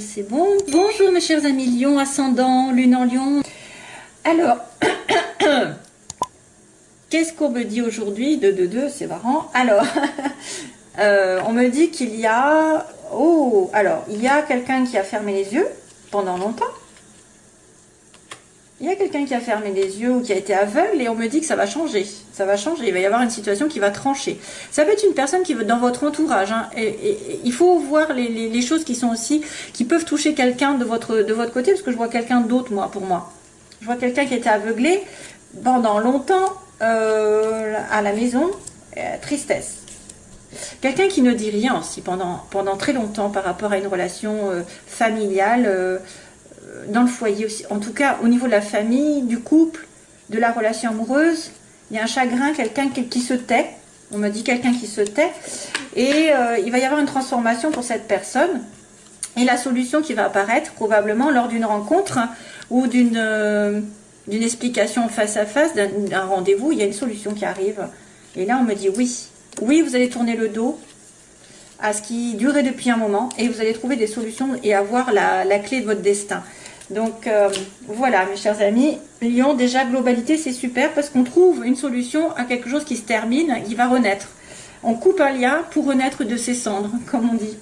C'est bon. Bonjour mes chers amis Lion, ascendant, lune en Lion. Alors, qu'est-ce qu'on me dit aujourd'hui? 2, c'est marrant. Alors, on me dit qu'il y a... Oh, alors, il y a quelqu'un qui a fermé les yeux pendant longtemps. Il y a quelqu'un qui a fermé les yeux ou qui a été aveugle et on me dit que ça va changer. Ça va changer, il va y avoir une situation qui va trancher. Ça peut être une personne qui veut dans votre entourage. Hein, et il faut voir les choses qui sont aussi, qui peuvent toucher quelqu'un de votre côté, parce que je vois quelqu'un d'autre, moi, pour moi. Je vois quelqu'un qui était aveuglé pendant longtemps à la maison, tristesse. Quelqu'un qui ne dit rien aussi pendant très longtemps par rapport à une relation familiale, dans le foyer aussi, en tout cas au niveau de la famille, du couple, de la relation amoureuse, il y a un chagrin, quelqu'un qui se tait, on me dit quelqu'un qui se tait, et il va y avoir une transformation pour cette personne, et la solution qui va apparaître probablement lors d'une rencontre ou d'une explication face à face, d'un rendez-vous, il y a une solution qui arrive, et là on me dit oui, vous allez tourner le dos à ce qui durait depuis un moment, et vous allez trouver des solutions et avoir la clé de votre destin. Donc voilà mes chers amis, Lion, déjà globalité c'est super parce qu'on trouve une solution à quelque chose qui se termine, qui va renaître. On coupe un lien pour renaître de ses cendres, comme on dit.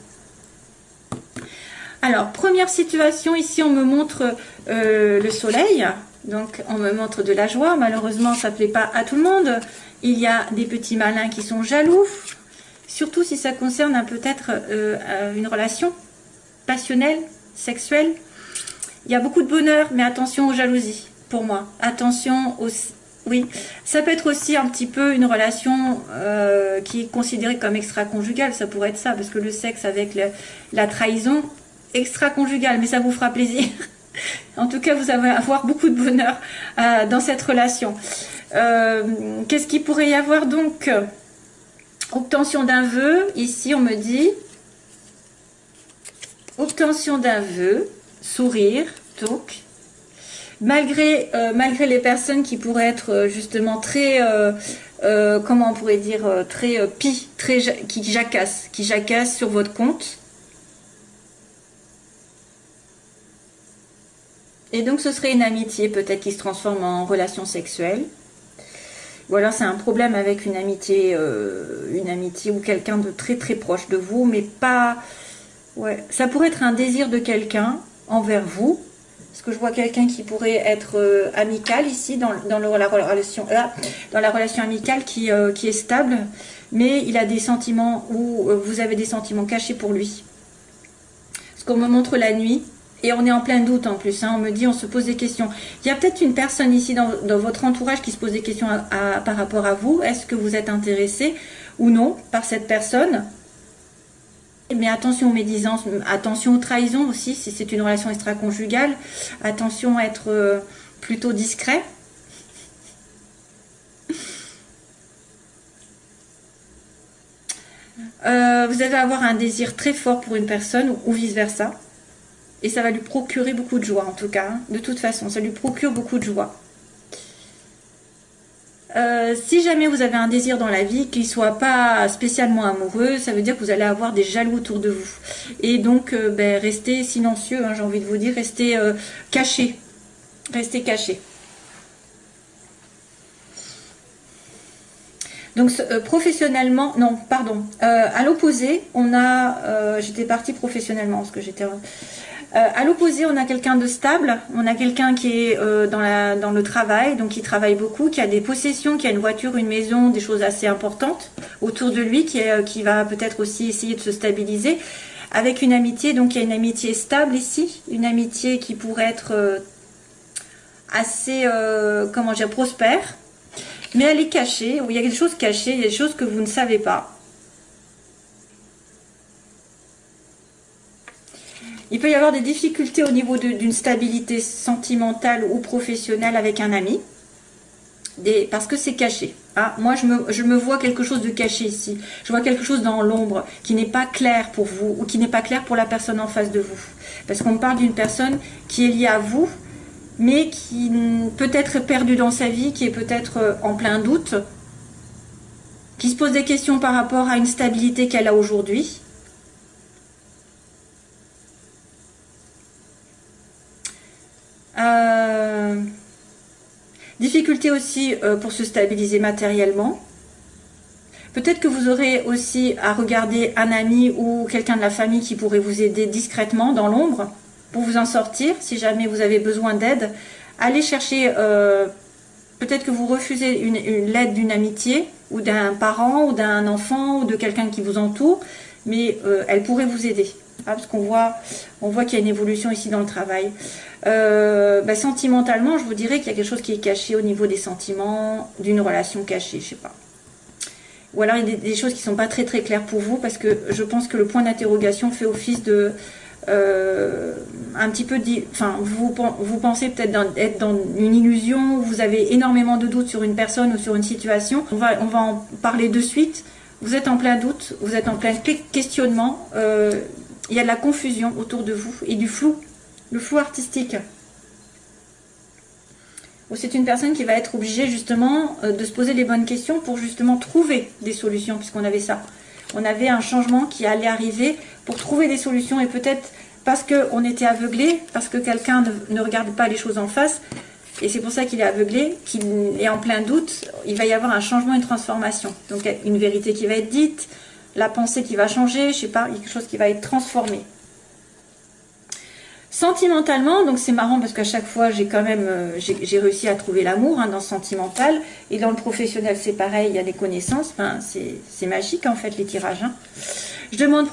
Alors première situation, ici on me montre le soleil, donc on me montre de la joie, malheureusement ça ne plaît pas à tout le monde. Il y a des petits malins qui sont jaloux, surtout si ça concerne peut-être une relation passionnelle, sexuelle. Il y a beaucoup de bonheur, mais attention aux jalousies, pour moi. Attention aux... Oui, ça peut être aussi un petit peu une relation qui est considérée comme extra-conjugale. Ça pourrait être ça, parce que le sexe avec la trahison, extra-conjugale, mais ça vous fera plaisir. En tout cas, vous allez avoir beaucoup de bonheur dans cette relation. Qu'est-ce qu'il pourrait y avoir donc? Obtention d'un vœu. Ici, on me dit... Obtention d'un vœu. Sourire, talk, malgré les personnes qui pourraient être justement très, comment on pourrait dire, très qui jacassent sur votre compte. Et donc ce serait une amitié peut-être qui se transforme en relation sexuelle. Ou alors c'est un problème avec une amitié ou quelqu'un de très très proche de vous, mais pas... Ouais, ça pourrait être un désir de quelqu'un envers vous, parce que je vois quelqu'un qui pourrait être amical ici dans la relation amicale qui est stable, mais il a des sentiments ou vous avez des sentiments cachés pour lui. Parce qu'on me montre la nuit et on est en plein doute en plus, hein, on me dit on se pose des questions. Il y a peut-être une personne ici dans votre entourage qui se pose des questions par rapport à vous. Est-ce que vous êtes intéressé ou non par cette personne? Mais attention aux médisances, attention aux trahisons aussi, si c'est une relation extra-conjugale. Attention à être plutôt discret. Vous allez avoir un désir très fort pour une personne ou vice-versa. Et ça va lui procurer beaucoup de joie en tout cas. Hein. De toute façon, ça lui procure beaucoup de joie. Si jamais vous avez un désir dans la vie qui ne soit pas spécialement amoureux, ça veut dire que vous allez avoir des jaloux autour de vous. Et donc, restez silencieux, hein, j'ai envie de vous dire, restez caché. Restez caché. Donc, professionnellement, non, pardon. À l'opposé, on a... j'étais partie professionnellement, parce que j'étais... à l'opposé, on a quelqu'un de stable, on a quelqu'un qui est dans le travail, donc qui travaille beaucoup, qui a des possessions, qui a une voiture, une maison, des choses assez importantes autour de lui, qui va peut-être aussi essayer de se stabiliser, avec une amitié, donc il y a une amitié stable ici, une amitié qui pourrait être assez, comment dire, prospère, mais elle est cachée, il y a des choses cachées, il y a des choses que vous ne savez pas. Il peut y avoir des difficultés au niveau d'une stabilité sentimentale ou professionnelle avec un ami, parce que c'est caché. Ah, moi, je me vois quelque chose de caché ici. Je vois quelque chose dans l'ombre qui n'est pas clair pour vous ou qui n'est pas clair pour la personne en face de vous. Parce qu'on parle d'une personne qui est liée à vous, mais qui peut être perdue dans sa vie, qui est peut-être en plein doute, qui se pose des questions par rapport à une stabilité qu'elle a aujourd'hui. Difficulté aussi pour se stabiliser matériellement. Peut-être que vous aurez aussi à regarder un ami ou quelqu'un de la famille qui pourrait vous aider discrètement dans l'ombre pour vous en sortir si jamais vous avez besoin d'aide. Allez chercher, peut-être que vous refusez l'aide d'une amitié ou d'un parent ou d'un enfant ou de quelqu'un qui vous entoure, mais elle pourrait vous aider. Ah, parce qu'on voit qu'il y a une évolution ici dans le travail. Sentimentalement, je vous dirais qu'il y a quelque chose qui est caché au niveau des sentiments, d'une relation cachée, je sais pas. Ou alors il y a des choses qui sont pas très très claires pour vous, parce que je pense que le point d'interrogation fait office de un petit peu vous pensez peut-être être dans une illusion, vous avez énormément de doutes sur une personne ou sur une situation. On va en parler de suite. Vous êtes en plein doute, vous êtes en plein questionnement. Il y a de la confusion autour de vous et du flou, le flou artistique. C'est une personne qui va être obligée justement de se poser les bonnes questions pour justement trouver des solutions, puisqu'on avait ça. On avait un changement qui allait arriver pour trouver des solutions, et peut-être parce qu'on était aveuglé, parce que quelqu'un ne regarde pas les choses en face, et c'est pour ça qu'il est aveuglé, qu'il est en plein doute, il va y avoir un changement, une transformation. Donc une vérité qui va être dite, la pensée qui va changer, je sais pas, quelque chose qui va être transformé. Sentimentalement, donc c'est marrant parce qu'à chaque fois j'ai quand même j'ai réussi à trouver l'amour dans le sentimental, et dans le professionnel c'est pareil, il y a des connaissances, enfin, c'est magique en fait les tirages. Je demande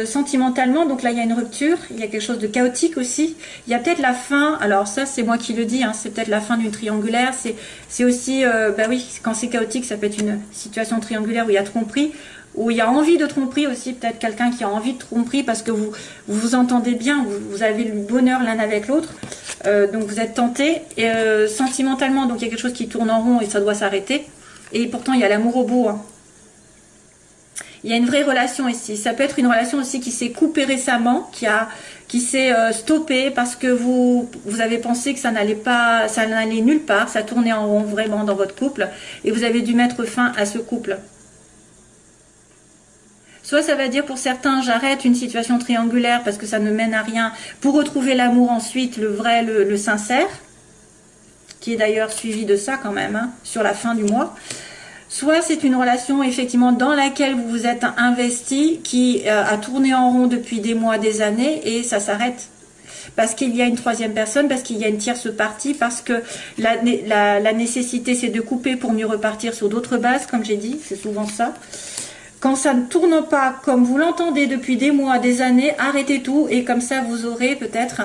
sentimentalement, donc là il y a une rupture, il y a quelque chose de chaotique aussi, il y a peut-être la fin, alors ça c'est moi qui le dis, c'est peut-être la fin d'une triangulaire, c'est aussi, oui, quand c'est chaotique ça peut être une situation triangulaire où il y a tromperie, où il y a envie de tromperie aussi, peut-être quelqu'un qui a envie de tromperie parce que vous entendez bien, vous avez le bonheur l'un avec l'autre, donc vous êtes tenté, et sentimentalement, donc il y a quelque chose qui tourne en rond et ça doit s'arrêter, et pourtant il y a l'amour au bout. Il y a une vraie relation ici, ça peut être une relation aussi qui s'est coupée récemment, qui s'est stoppée parce que vous avez pensé que ça n'allait nulle part, ça tournait en rond vraiment dans votre couple, et vous avez dû mettre fin à ce couple. Soit ça va dire pour certains, j'arrête une situation triangulaire parce que ça ne mène à rien, pour retrouver l'amour ensuite, le vrai, le sincère, qui est d'ailleurs suivi de ça quand même, sur la fin du mois. Soit c'est une relation effectivement dans laquelle vous vous êtes investi, qui a tourné en rond depuis des mois, des années, et ça s'arrête. Parce qu'il y a une troisième personne, parce qu'il y a une tierce partie, parce que la nécessité c'est de couper pour mieux repartir sur d'autres bases, comme j'ai dit, c'est souvent ça. Quand ça ne tourne pas comme vous l'entendez depuis des mois, des années, arrêtez tout, et comme ça vous aurez peut-être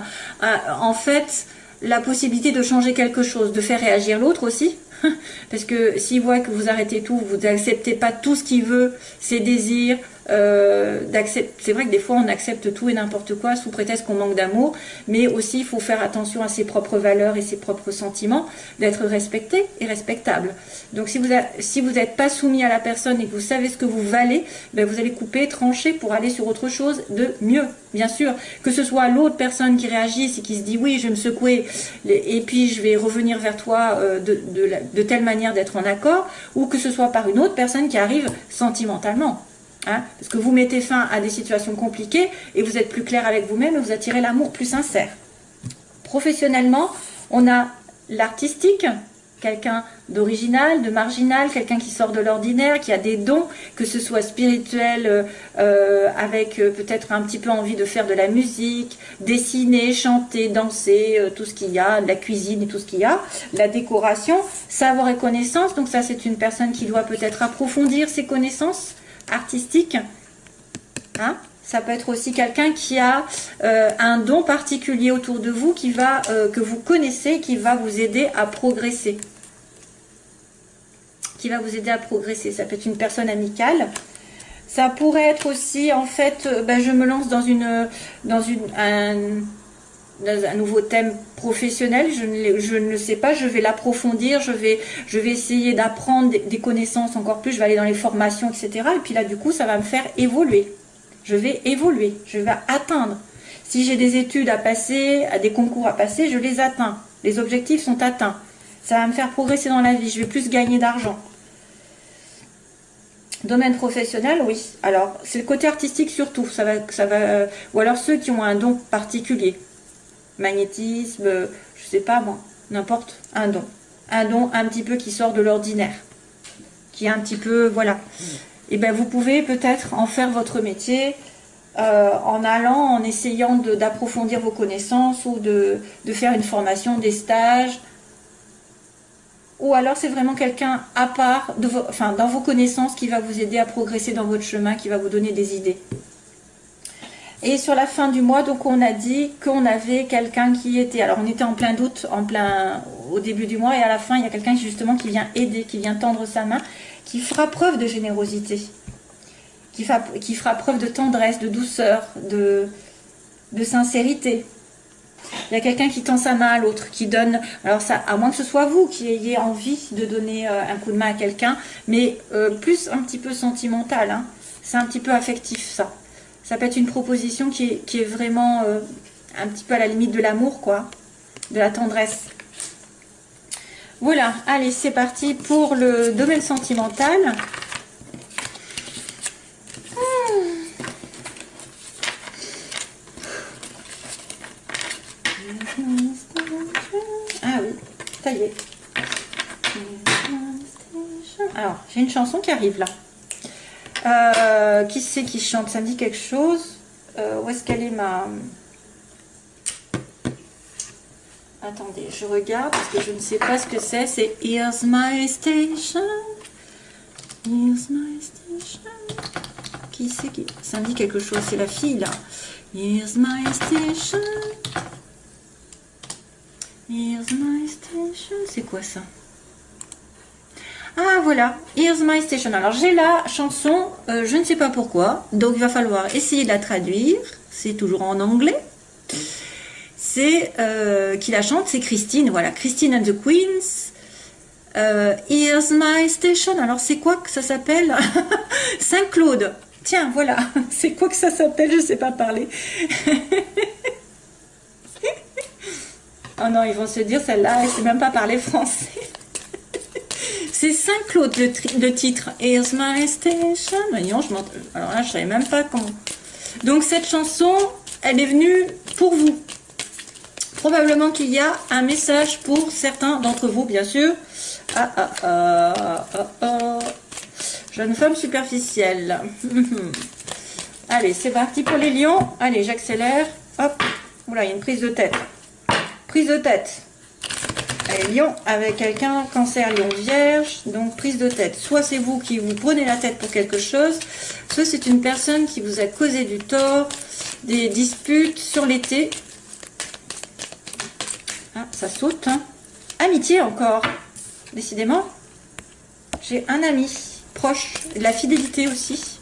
en fait la possibilité de changer quelque chose, de faire réagir l'autre aussi. Parce que s'il voit que vous arrêtez tout, vous n'acceptez pas tout ce qu'il veut, ses désirs, c'est vrai que des fois on accepte tout et n'importe quoi sous prétexte qu'on manque d'amour, mais aussi il faut faire attention à ses propres valeurs et ses propres sentiments, d'être respecté et respectable. Donc si vous n'êtes pas soumis à la personne et que vous savez ce que vous valez, vous allez couper, trancher pour aller sur autre chose de mieux. Bien sûr, que ce soit l'autre personne qui réagisse et qui se dit oui, je vais me secouer et puis je vais revenir vers toi de telle manière d'être en accord, ou que ce soit par une autre personne qui arrive sentimentalement. Parce que vous mettez fin à des situations compliquées et vous êtes plus clair avec vous-même et vous attirez l'amour plus sincère. Professionnellement, on a l'artistique, quelqu'un d'original, de marginal, quelqu'un qui sort de l'ordinaire, qui a des dons, que ce soit spirituel, avec peut-être un petit peu envie de faire de la musique, dessiner, chanter, danser, tout ce qu'il y a, de la cuisine et tout ce qu'il y a, la décoration, savoir et connaissance. Donc ça, c'est une personne qui doit peut-être approfondir ses connaissances artistiques. Ça peut être aussi quelqu'un qui a un don particulier autour de vous que vous connaissez, qui va vous aider à progresser. Ça peut être une personne amicale. Ça pourrait être aussi, en fait, je me lance dans un nouveau thème professionnel, je ne le sais pas, je vais l'approfondir, je vais essayer d'apprendre des connaissances encore plus, je vais aller dans les formations, etc. Et puis là, du coup, ça va me faire évoluer. Je vais évoluer, je vais atteindre. Si j'ai des études à passer, des concours à passer, je les atteins. Les objectifs sont atteints. Ça va me faire progresser dans la vie, je vais plus gagner d'argent. Domaine professionnel, oui. Alors, c'est le côté artistique surtout. Ça va, ou alors ceux qui ont un don particulier. magnétisme, je sais pas moi, n'importe, un don. Un don un petit peu qui sort de l'ordinaire, qui est un petit peu, voilà. Et bien vous pouvez peut-être en faire votre métier en allant, en essayant d'approfondir vos connaissances ou de faire une formation, des stages. Ou alors c'est vraiment quelqu'un à part, enfin, dans vos connaissances qui va vous aider à progresser dans votre chemin, qui va vous donner des idées. Et sur la fin du mois, donc on a dit qu'on avait quelqu'un qui était, alors on était en plein doute, au début du mois, et à la fin il y a quelqu'un justement qui vient aider, qui vient tendre sa main, qui fera preuve de générosité, qui fera preuve de tendresse, de douceur, de sincérité. Il y a quelqu'un qui tend sa main à l'autre, qui donne, alors ça, à moins que ce soit vous qui ayez envie de donner un coup de main à quelqu'un, mais plus un petit peu sentimental, hein. C'est un petit peu affectif ça. Ça peut être une proposition qui est vraiment un petit peu à la limite de l'amour, quoi, de la tendresse. Voilà, allez, c'est parti pour le domaine sentimental. Ah oui, ça y est. Alors, j'ai une chanson qui arrive là. Qui c'est qui chante? Ça me dit quelque chose. Où est-ce qu'elle est ma... Attendez, je regarde parce que je ne sais pas ce que c'est. C'est Here's My Station. Here's My Station. Qui c'est qui... Ça me dit quelque chose. C'est la fille là. Here's My Station. Here's My Station. C'est quoi ça? Ah voilà, Here's My Station. Alors j'ai la chanson, je ne sais pas pourquoi, donc il va falloir essayer de la traduire. C'est toujours en anglais. C'est qui la chante, c'est Christine. Voilà, Christine and the Queens. Here's My Station. Alors c'est quoi que ça s'appelle? Saint-Claude. Tiens, voilà, c'est quoi que ça s'appelle? Je ne sais pas parler. Oh non, ils vont se dire celle-là, elle ne sait même pas parler français. C'est Saint-Claude le titre. Here's My Station. Non, alors là, je ne savais même pas comment. Donc cette chanson, elle est venue pour vous. Probablement qu'il y a un message pour certains d'entre vous, bien sûr. Jeune femme superficielle. Allez, c'est parti pour les lions. Allez, j'accélère. Hop. Oula, il y a une prise de tête. Prise de tête. Allez, lion avec quelqu'un, cancer, lion, vierge, donc prise de tête. Soit c'est vous qui vous prenez la tête pour quelque chose, soit c'est une personne qui vous a causé du tort, des disputes sur l'été. Ah, ça saute, hein. Amitié encore, décidément. J'ai un ami proche, de la fidélité aussi.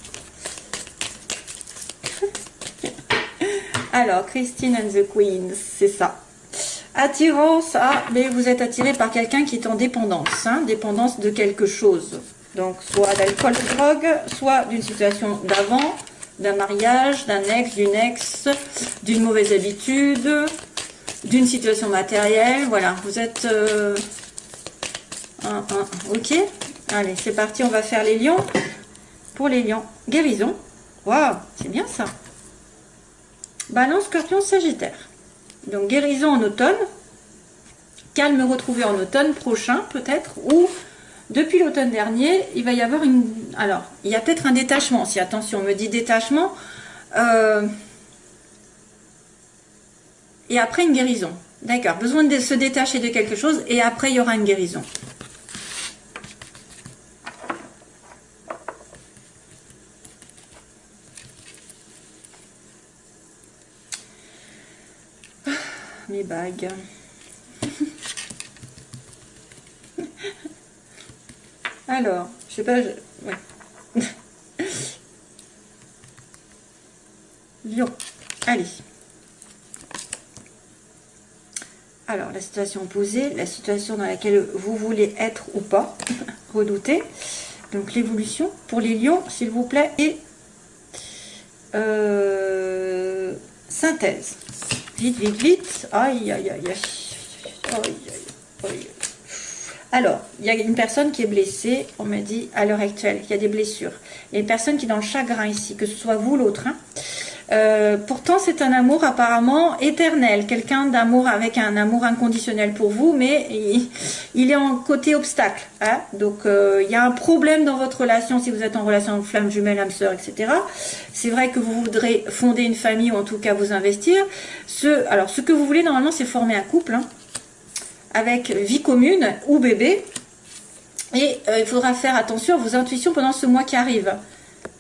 Alors, Christine and the Queens, c'est ça. Attirance, ah, mais vous êtes attiré par quelqu'un qui est en dépendance, hein, dépendance de quelque chose. Donc, soit d'alcool, de drogue, soit d'une situation d'avant, d'un mariage, d'un ex, d'une mauvaise habitude, d'une situation matérielle. Voilà, vous êtes... ok, allez, c'est parti, on va faire les lions. Pour les lions, guérison. Waouh, c'est bien ça. Balance, Scorpion, Sagittaire. Donc guérison en automne, calme retrouvé en automne prochain peut-être, ou depuis l'automne dernier, il va y avoir une... Alors, il y a peut-être un détachement, si attention, on me dit détachement, et après une guérison. D'accord, besoin de se détacher de quelque chose, et après il y aura une guérison. Mes bagues. Alors, je sais pas... Ouais. Lion. Allez. Alors, la situation opposée, la situation dans laquelle vous voulez être ou pas, redouter. Donc, l'évolution pour les lions, s'il vous plaît, et synthèse. Vite, vite, vite. Aïe, aïe, aïe, aïe. Aïe, aïe, aïe. Alors, il y a une personne qui est blessée, on me dit, à l'heure actuelle, il y a des blessures. Il y a une personne qui est dans le chagrin ici, que ce soit vous ou l'autre. Hein. Pourtant, c'est un amour apparemment éternel, quelqu'un d'amour avec un amour inconditionnel pour vous, mais il est en côté obstacle. Hein. Donc, il y a un problème dans votre relation si vous êtes en relation avec flamme jumelle, âme sœur, etc. C'est vrai que vous voudrez fonder une famille ou en tout cas vous investir. Alors, ce que vous voulez normalement, c'est former un couple hein, avec vie commune ou bébé. Et il faudra faire attention à vos intuitions pendant ce mois qui arrive.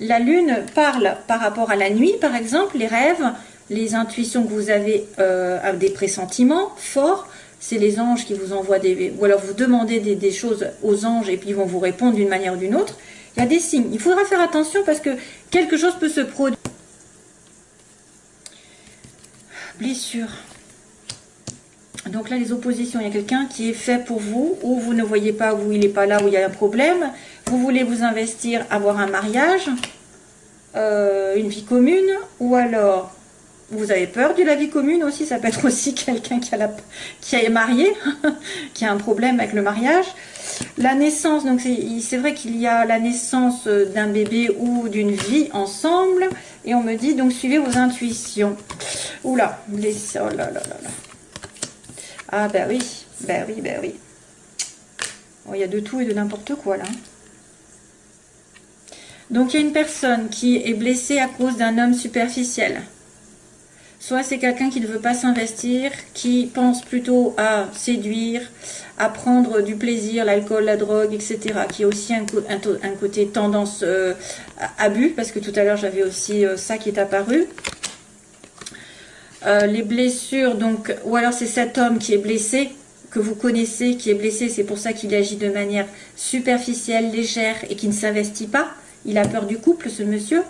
La lune parle par rapport à la nuit, par exemple, les rêves, les intuitions que vous avez, des pressentiments forts. C'est les anges qui vous envoient ou alors vous demandez des choses aux anges et puis ils vont vous répondre d'une manière ou d'une autre. Il y a des signes. Il faudra faire attention parce que quelque chose peut se produire. Blessure. Donc là, les oppositions, il y a quelqu'un qui est fait pour vous, ou vous ne voyez pas, où il n'est pas là, où il y a un problème. Vous voulez vous investir, avoir un mariage, une vie commune, ou alors vous avez peur de la vie commune aussi. Ça peut être aussi quelqu'un qui est marié, qui a un problème avec le mariage. La naissance, donc c'est vrai qu'il y a la naissance d'un bébé ou d'une vie ensemble, et on me dit, donc suivez vos intuitions. Oula, oh là là là là. Ah ben oui, ben oui, ben oui. Oh, il y a de tout et de n'importe quoi là. Donc il y a une personne qui est blessée à cause d'un homme superficiel. Soit c'est quelqu'un qui ne veut pas s'investir, qui pense plutôt à séduire, à prendre du plaisir, l'alcool, la drogue, etc. Qui a aussi un côté tendance abus, parce que tout à l'heure j'avais aussi ça qui est apparu. Les blessures, donc, ou alors c'est cet homme qui est blessé, que vous connaissez, qui est blessé, c'est pour ça qu'il agit de manière superficielle, légère et qui ne s'investit pas. Il a peur du couple, ce monsieur.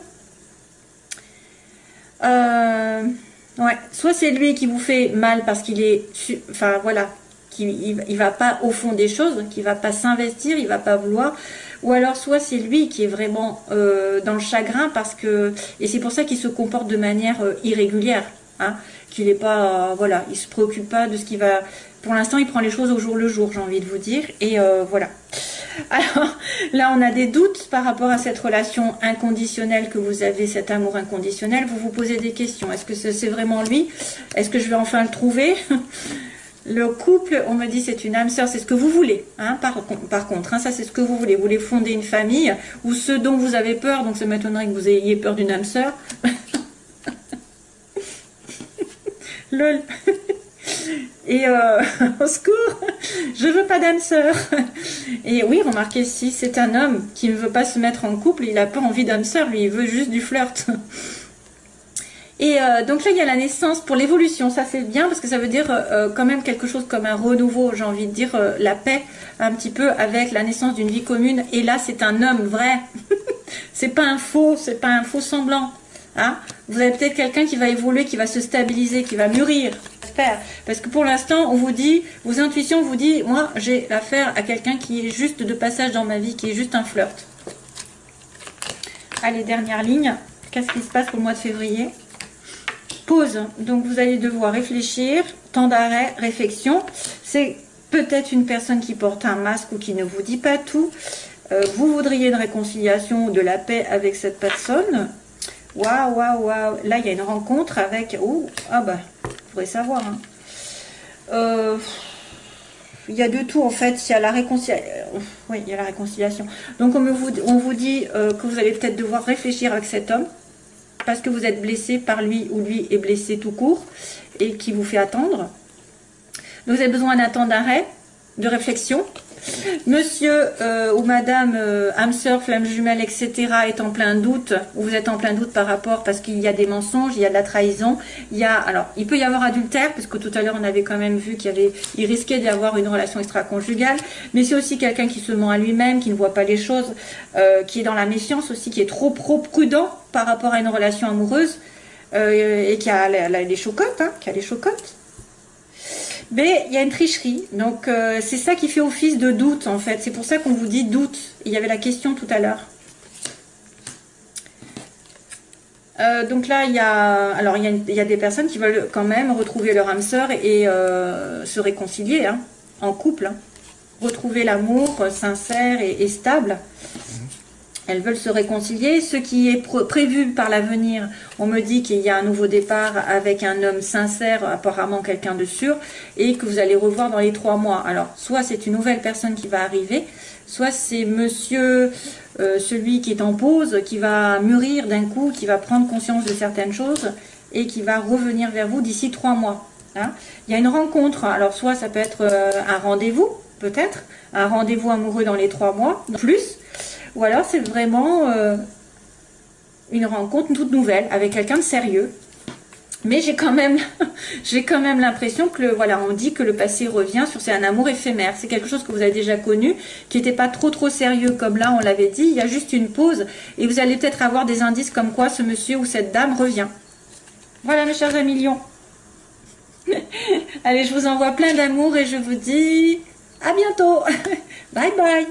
Ouais, soit c'est lui qui vous fait mal parce qu'il est, enfin voilà, il va pas au fond des choses, qu'il va pas s'investir, il va pas vouloir. Ou alors soit c'est lui qui est vraiment dans le chagrin parce que, et c'est pour ça qu'il se comporte de manière irrégulière. Hein, qu'il n'est pas, voilà, il se préoccupe pas de ce qui va. Pour l'instant, il prend les choses au jour le jour, j'ai envie de vous dire. Et voilà. Alors là, on a des doutes par rapport à cette relation inconditionnelle que vous avez, cet amour inconditionnel. Vous vous posez des questions. Est-ce que c'est vraiment lui? Est-ce que je vais enfin le trouver? Le couple, on me dit, c'est une âme sœur, c'est ce que vous voulez. Hein, par contre, hein, ça c'est ce que vous voulez. Vous voulez fonder une famille ou ce dont vous avez peur. Donc ça m'étonnerait que vous ayez peur d'une âme sœur. Lol. Et au secours, je veux pas d'âme sœur. Et oui, remarquez, si c'est un homme qui ne veut pas se mettre en couple, il n'a pas envie d'âme sœur, lui, il veut juste du flirt. Et donc là, il y a la naissance pour l'évolution. Ça, c'est bien parce que ça veut dire quand même quelque chose comme un renouveau, j'ai envie de dire la paix, un petit peu avec la naissance d'une vie commune. Et là, c'est un homme vrai. C'est pas un faux semblant. Hein, vous avez peut-être quelqu'un qui va évoluer, qui va se stabiliser, qui va mûrir. J'espère. Parce que pour l'instant, on vous dit, vos intuitions vous disent, moi, j'ai affaire à quelqu'un qui est juste de passage dans ma vie, qui est juste un flirt. Allez, dernière ligne. Qu'est-ce qui se passe pour le mois de février? Pause. Donc, vous allez devoir réfléchir. Temps d'arrêt, réflexion. C'est peut-être une personne qui porte un masque ou qui ne vous dit pas tout. Vous voudriez une réconciliation ou de la paix avec cette personne. Waouh, waouh, waouh. Là, il y a une rencontre avec... Oh, ah bah, vous pourrez savoir. Hein. Il y a de tout, en fait. Il y a la réconciliation. Oui, il y a la réconciliation. Donc, on vous dit que vous allez peut-être devoir réfléchir avec cet homme parce que vous êtes blessé par lui ou lui est blessé tout court et qui vous fait attendre. Donc, vous avez besoin d'un temps d'arrêt, de réflexion. Monsieur ou madame âme sœur, flamme jumelle, etc. est en plein doute, ou vous êtes en plein doute par rapport, parce qu'il y a des mensonges, il y a de la trahison, alors il peut y avoir adultère, parce que tout à l'heure on avait quand même vu il risquait d'y avoir une relation extra-conjugale, mais c'est aussi quelqu'un qui se ment à lui-même, qui ne voit pas les choses, qui est dans la méfiance aussi, qui est trop prudent par rapport à une relation amoureuse, et qui a les chocottes, hein, qui a les chocottes. Mais il y a une tricherie, donc c'est ça qui fait office de doute en fait, c'est pour ça qu'on vous dit doute. Il y avait la question tout à l'heure. Donc là, il y a des personnes qui veulent quand même retrouver leur âme sœur et se réconcilier hein, en couple, hein. Retrouver l'amour sincère et stable. Elles veulent se réconcilier. Ce qui est prévu par l'avenir, on me dit qu'il y a un nouveau départ avec un homme sincère, apparemment quelqu'un de sûr, et que vous allez revoir dans les 3 mois. Alors, soit c'est une nouvelle personne qui va arriver, soit c'est monsieur, celui qui est en pause, qui va mûrir d'un coup, qui va prendre conscience de certaines choses, et qui va revenir vers vous d'ici 3 mois. Hein. Il y a une rencontre, alors soit ça peut être un rendez-vous, peut-être, un rendez-vous amoureux dans les 3 mois, plus, ou alors c'est vraiment une rencontre toute nouvelle avec quelqu'un de sérieux. Mais j'ai quand même l'impression que, voilà, on dit que le passé revient c'est un amour éphémère. C'est quelque chose que vous avez déjà connu, qui n'était pas trop sérieux comme là, on l'avait dit. Il y a juste une pause et vous allez peut-être avoir des indices comme quoi ce monsieur ou cette dame revient. Voilà mes chers amis lions. Allez, je vous envoie plein d'amour et je vous dis à bientôt. Bye bye.